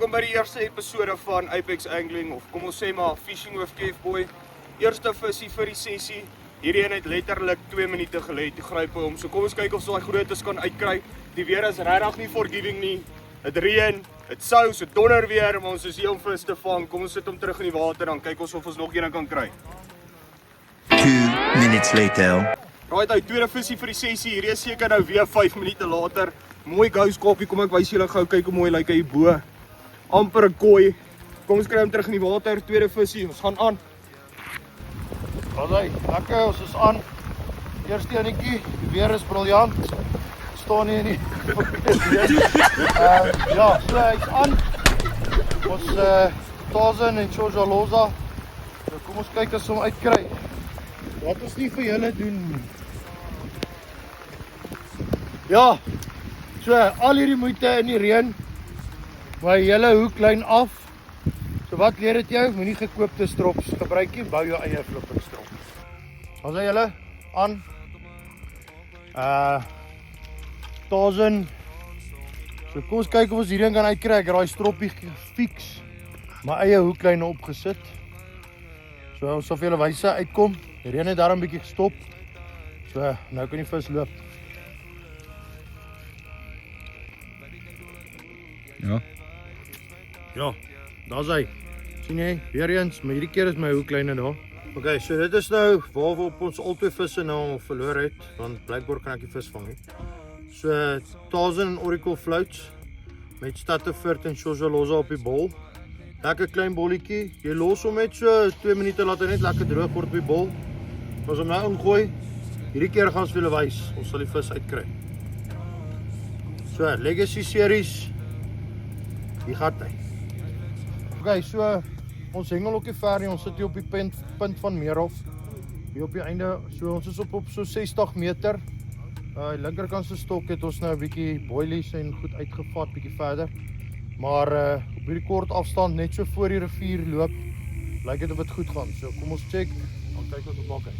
Welkom by die eerste episode van Apex Angling, of kom ons sê maar Fishing with Kevboy. Eerste visie vir die sessie. Hierdie een het letterlik 2 minute gelê te gryp om. So kom ons kyk of ons daai grootes kan uitkry. Die weer is regtig nie forgiving nie. Dit reën, dit sou, so donder weer, maar ons is hier om vis te vang. Kom ons sit hom terug in die water, dan kyk ons of ons nog een kan kry. 2 minutes later. Right, die tweede visie vir die sessie. Hierdie is seker nou weer 5 minute later. Mooi ghost koppie, kom ek wys julle gou, kyk hoe mooi lyk hy bo. Amper 'n kooi. Kom ons kry hom terug in die water. Tweede visie, ons gaan aan. Alright, lekker, ons is aan. Eerste enetjie, die weer is briljant. Staan hier nie. Ja, so hy's aan. Ons Tarzan en Chojaloza. So kom ons kyk as ons hom uitkry. Wat ons nie vir julle doen nie. Ja, so al hierdie moeite in die reën. My hele hoeklyn af. So wat leer dit jou? Moenie gekoopte strops gebruik nie, bou jou eie flipping strop. Ons sê julle aan. Tarzan. So kom ons kyk of ons hierdie kan uitkry. Ek het daai stroppie gefiks. My eie hoeklyn opgesit. So ons sal vir julle wys uitkom. Die reën het daarom 'n bietjie gestop. So nou kan die vis loop. Ja. Ja, daar's hy. Sien jy? Weer eens, maar hierdie keer is my hoeklyne daar. Okay, so dit is nou waarop ons albei visse nou verloor het, want blykbaar kan ek die vis vang nie. So Tarzan en Oracle floats met Statterford en Chojaloza op die bol. Lekker klein bolletjie. Jy los hom net so 2 minute laat hy net lekker droog word op die bol. Ons hom nou ingooi. Hierdie keer gaan ons vir julle wys. Ons sal die vis uitkry. So, Legacy series. Hier gaan hy. Okay, so ons hengel ook nie ver nie. Ons sit hier op die punt van Meerhof. Hier op die einde. So ons is op so 60 meter. Die linkerkant se stok het ons nou 'n bietjie boilies en goed uitgevat bietjie verder. Maar op hierdie kort afstand net so voor die rivier loop, lyk dit of dit goed gaan. So kom ons check. Dan kyk wat ons maak.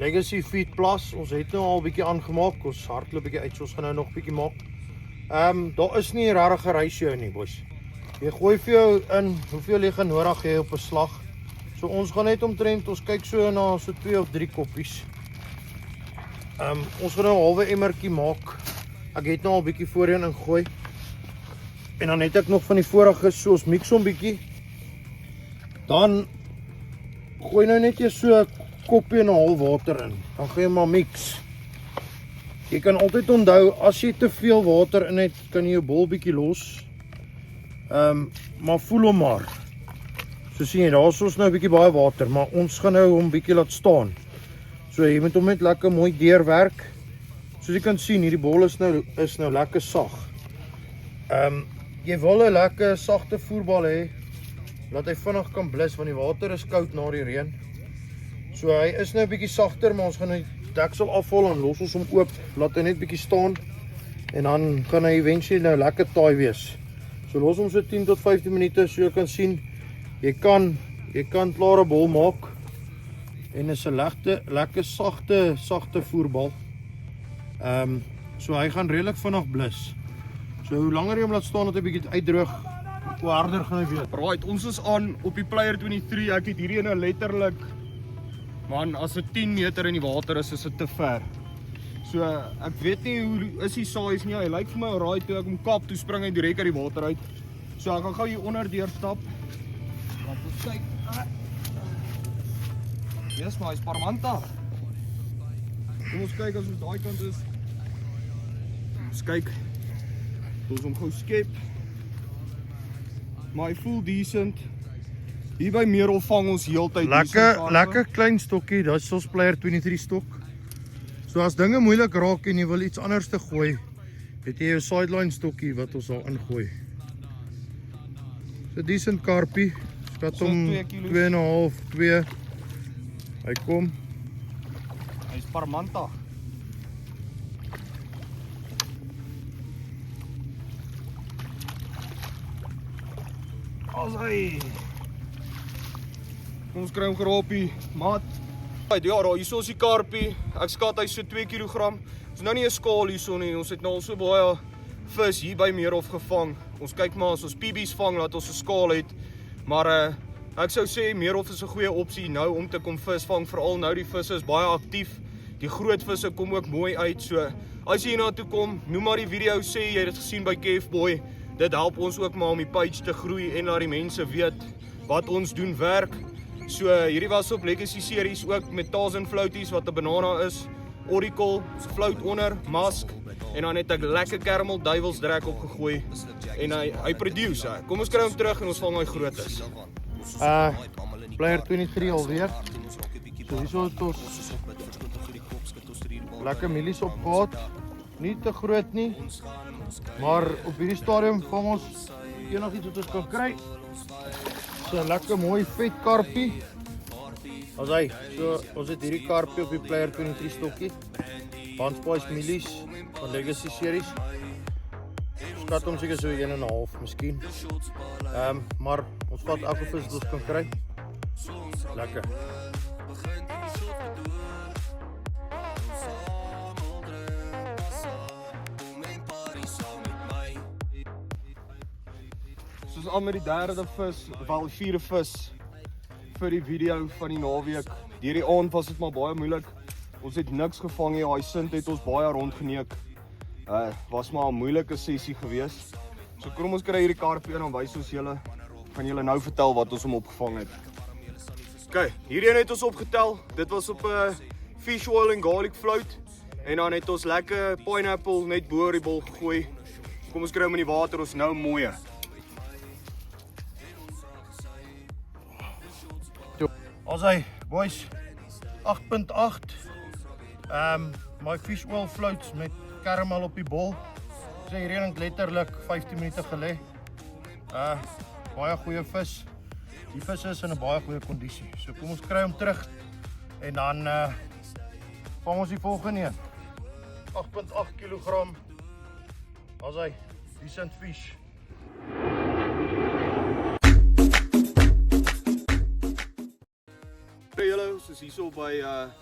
Legacy Feed Plus, ons het nou al 'n bietjie aangemaak. Ons hardloop 'n bietjie uit, so ons gaan nou nog 'n bietjie maak. Daar is nie 'n regte ratio nie, boys. Jy gooi vir jou in hoeveel jy nodig het op 'n slag. So ons gaan net omtrent, ons kyk so na so 2 of 3 koppies. Ons gaan nou 'n halwe emmertjie maak. Ek het nou al 'n bietjie voorheen ingegooi. En dan het ek nog van die vorige, so ons mix hom bietjie. Dan gooi nou net jy so 'n koppie en 'n half water in. Dan gaan jy maar mix. Jy kan altyd onthou, as jy te veel water in het, kan jy jou bol bietjie los. Maar voel hom maar. So sien jy, daar is ons nou 'n bietjie baie water, maar ons gaan nou hom bietjie laat staan. So jy moet hom net lekker mooi deurwerk. Soos jy kan sien, hierdie bol is nou lekker sag. Jy wil 'n lekker sagte voerbal hê, dat hy vinnig kan blus, want die water is koud na die reën. So hy is nou 'n bietjie sagter, maar ons gaan die deksel afhaal en los ons hom oop, laat hy net bietjie staan. En dan gaan hy eventually nou lekker taai wees. So los hom so 10 tot 15 minute, so jy kan sien. Jy kan klare bol maak. En is 'n lekker sagte voerbal. So hy gaan redelik vinnig blus. So hoe langer jy hom laat staan dat hy bietjie uitdroog, hoe harder gaan hy wees. Right, ons is aan op die Player 23. Ek het hierdie ene letterlik, man, as dit 10 meter in die water is dit te ver. So ek weet nie hoe is die size nie. Hy lyk vir my alright. Toe ek hom kap, toe spring hy direk uit die water uit. So ek gaan gou hier onder deur stap. Laat ons kyk. Yes, maar hy's Parmanta. Kom ons kyk as ons daai kant is. Ons kyk. Ons hom gou skep. Maar hy voel decent. Hier by Meerhof vang ons heeltyd. Lekker klein stokkie, dit is ons Player 23 stok. So as dinge moeilik raak en jy wil iets anders te gooi, het jy jou sideline stokkie wat ons al ingooi. So decent karpie, skat hom 2,5, 2. Hy kom. Hy's Parmanta. As hy Kom ons kry hom gerapie, maat. Ja, daar hierso is die karpie. Ek skat hy so 2 kg. Dis nou nie 'n skaal hierso nie. Ons het nou al so baie vis hier by Meerhof gevang. Ons kyk maar as ons PB's vang dat ons 'n skaal het. Maar ek sou sê Meerhof is 'n goeie opsie nou om te kom vis vang, veral nou die visse is baie aktief. Die groot visse kom ook mooi uit. So as jy hiernatoe kom, noem maar die video, sê jy het dit gesien by Caveboy. Dit help ons ook maar om die page te groei en laat die mense weet wat ons doen werk. So hierdie was op Legacy series ook met Tarzan Floaties wat 'n banana is, Oracle, float onder, mask en dan het ek lekker caramel duivels drek opgegooi en hy produce. Kom ons kry hom terug en ons vang hy grootes. Player 23 alweer. So hierso het ons lekker mielies opgehad. Nie te groot nie, maar op hierdie stadium vang ons enigiets wat ons kan kry. So 'n lekker mooi vet karpie. As hy, so ons het hierdie karpie op die Player 23 stokkie. Bandspice mielies van Legacy series. Skat hom seker so 1,5 miskien. Maar ons vat elke vis wat ons kan kry. Lekker. Soos al met die derde vis, of al die vierde vis vir die video van die naweek. Deur die aand was dit maar baie moeilik. Ons het niks gevang nie. Daai sint het ons baie rondgeneek. Was maar 'n moeilike sessie gewees. So kom ons kry hierdie karpie en dan wys ons julle. Gaan julle nou vertel wat ons hom opgevang het. OK, hierdie het ons opgetel. Dit was op 'n fish oil en garlic float. En dan het ons lekker pineapple net bo die bol gegooi. Kom ons kry hom in die water, ons nou mooi. As hy, boys, 8.8. My fish oil floats met caramel op die bol. Sy hierdie het letterlik 15 minute gelê. Baie goeie vis. Die vis is in 'n baie goeie kondisie. So kom ons kry hom terug en dan vang ons die volgende een. 8.8 kg. As hy, decent fish. Hey julle, ons is hierso by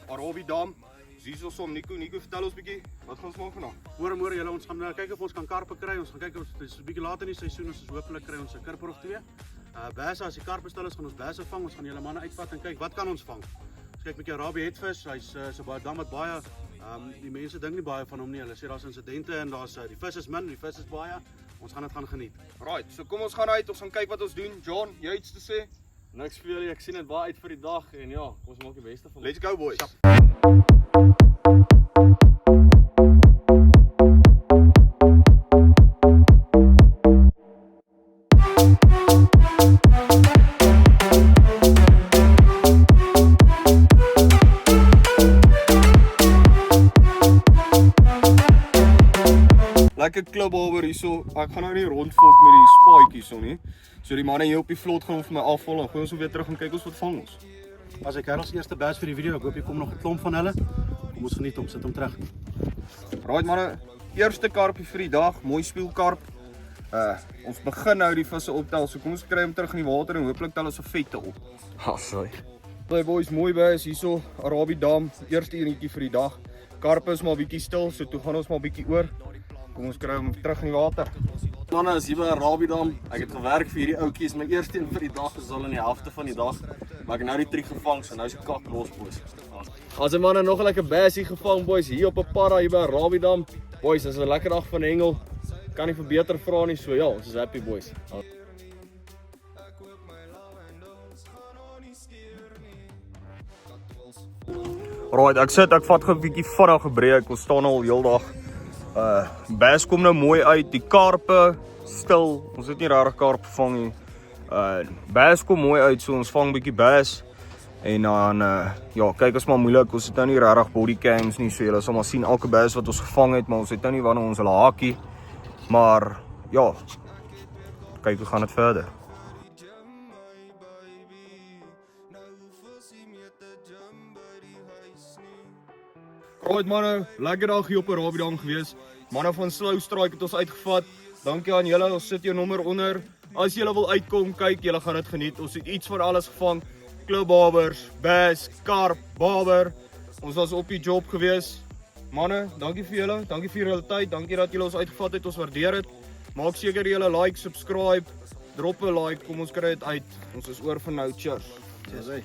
Arabi Dam. Ons hierso som Nico, vertel ons bietjie, wat gaan ons maak vandag? Môre julle, ons gaan kyk of ons kan karpe kry. Ons gaan kyk of dit is 'n bietjie later in die seisoen, ons is hopelik kry ons 'n kurper of 2. Basse, as die karpe stil is, gaan ons basse vang. Ons gaan julle manne uitvat en kyk wat kan ons vang. Ons kyk 'n bietjie Arabi hetvis. Hy's so baie dam wat baie die mense dink nie baie van hom nie. Hulle sê daar's insidente en daar's die vis is min, die vis is baie. Ons gaan dit gaan geniet. Right, so kom ons gaan uit, ons gaan kyk wat ons doen. John, jy iets te sê? Niks vir julle, ek sien dit baie uit vir die dag en ja, kom ons maak die beste van dit. Let's go boys. Lekker kliphaber hierso. Ek gaan nou nie rondvolk met die spaatjies hierso nie. So die manne hier op die vlot gaan vir my afval en gooi ons weer terug en kyk ons wat vang ons. As ek Karels eerste bass vir die video, ek hoop jy kom nog 'n klomp van hulle. Kom ons geniet hom, sit hom terug. Right manne, eerste karpie vir die dag, mooi spielkarp. Ons begin nou die visse optel, so kom ons kry hom terug in die water en hooplik tel ons 'n vette op. Sorry. Hey boys, mooi bass hierso, Arabi Dam, eerste enetjie vir die dag. Karpe is maar bietjie stil, so toe gaan ons maar bietjie oor. Kom ons kry hom terug in die water. Manne, is hier by Arabi Dam. Ek het gewerk vir hierdie ouetjies. My eerste een vir die dag is al in die helfte van die dag. Maar ek het nou die 3 gevang, so nou is die kak los boys. As 'n manne nog 'n lekker bassie gevang boys hier op 'n para hier by Arabi Dam. Boys, dis 'n lekker dag van hengel. Kan nie verbeter vra nie, so ja, ons is happy boys. Right, ek vat gou 'n bietjie vinnige breek. Ons staan al heeldag. Bass kom nou mooi uit. Die karpe stil. Ons het nie regtig karpe vang nie. Bass kom mooi uit, so ons vang 'n bietjie bass. En dan ja, kyk ons maar moeilik. Ons het nou nie regtig bodycams nie, so julle sal maar sien elke bass wat ons gevang het, maar ons het nou nie wanneer ons hulle haakie. Maar ja. Kyk, hoe gaan dit verder? Right manne, lekker dag hier op Arabi Dam gewees. Manne van Slow Strike het ons uitgevat. Dankie aan julle, ons sit jou nommer onder. As julle wil uitkom, kyk, julle gaan dit geniet. Ons het iets van alles gevang. klubhabers, bass, karp, barber. Ons was op die job gewees. Manne, dankie vir julle, dankie vir julle tyd, dankie dat julle ons uitgevat het, ons waardeer dit. Maak seker julle like, subscribe, drop 'n like, kom ons kry dit uit. Ons is oor vir nou. Cheers. Cheers.